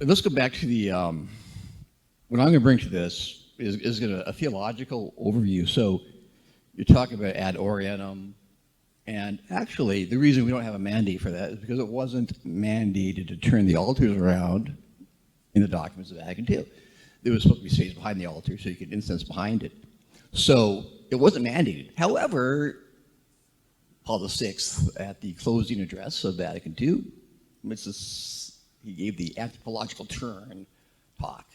let's go back to the, what I'm going to bring to this is a theological overview. So you're talking about ad orientem, and actually the reason we don't have a mandate for that is because it wasn't mandated to turn the altars around in the documents of Vatican II. There was supposed to be space behind the altar so you could incense behind it. So it wasn't mandated. However, Paul VI, at the closing address of Vatican II, he gave the anthropological turn talk.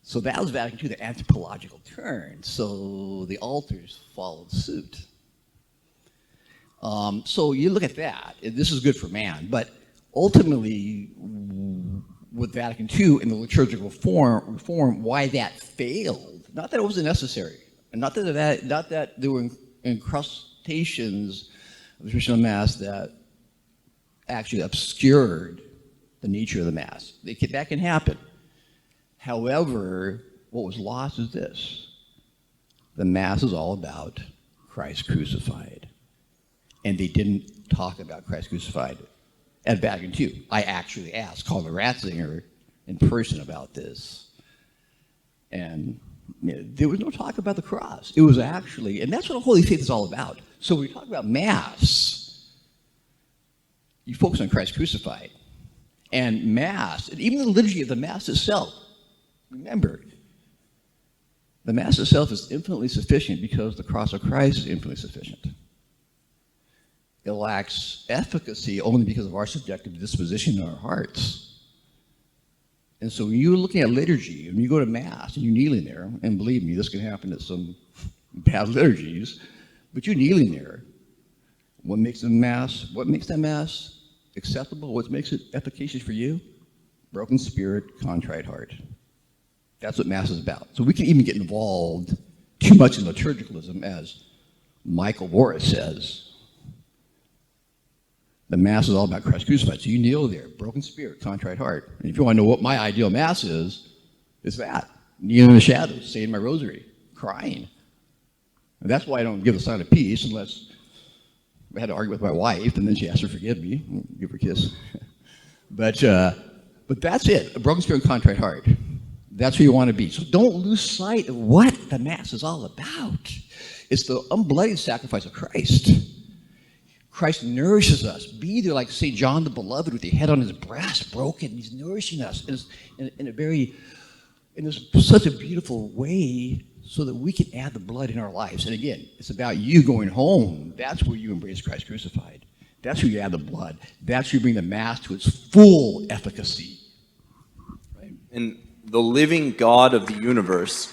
So that was Vatican II, the anthropological turn. So the altars followed suit. So you look at that, this is good for man, but ultimately, with Vatican II and the liturgical reform, why that failed, not that it wasn't necessary, and not that there were incrustations of the traditional Mass that actually obscured the nature of the Mass. That can happen. However, what was lost is this. The Mass is all about Christ crucified. And they didn't talk about Christ crucified at Vatican II. I actually asked Cardinal Ratzinger in person about this. And there was no talk about the cross. It was actually, and that's what Holy Faith is all about. So when we talk about Mass, you focus on Christ crucified. And Mass, and even the liturgy of the Mass itself, remember, the Mass itself is infinitely sufficient because the cross of Christ is infinitely sufficient. It lacks efficacy only because of our subjective disposition in our hearts. And so when you're looking at liturgy, when you go to Mass and you're kneeling there, and believe me, this can happen at some bad liturgies, but you're kneeling there, what makes that Mass acceptable? What makes it efficacious for you? Broken spirit, contrite heart. That's what Mass is about. So we can even get involved too much in liturgicalism, as Michael Warris says. The Mass is all about Christ crucified. So you kneel there, broken spirit, contrite heart. And if you want to know what my ideal Mass is, it's that. Kneeling in the shadows, saying my rosary, crying. And that's why I don't give the sign of peace unless I had to argue with my wife, and then she asked her to forgive me, give her a kiss. But that's it, a broken spirit, contrite heart. That's who you want to be. So don't lose sight of what the Mass is all about. It's the unbloodied sacrifice of Christ. Christ nourishes us. Be there like St. John the Beloved with your head on his breast, broken. He's nourishing us in such a beautiful way so that we can add the blood in our lives. And again, it's about you going home. That's where you embrace Christ crucified. That's where you add the blood. That's where you bring the Mass to its full efficacy. Right. And the living God of the universe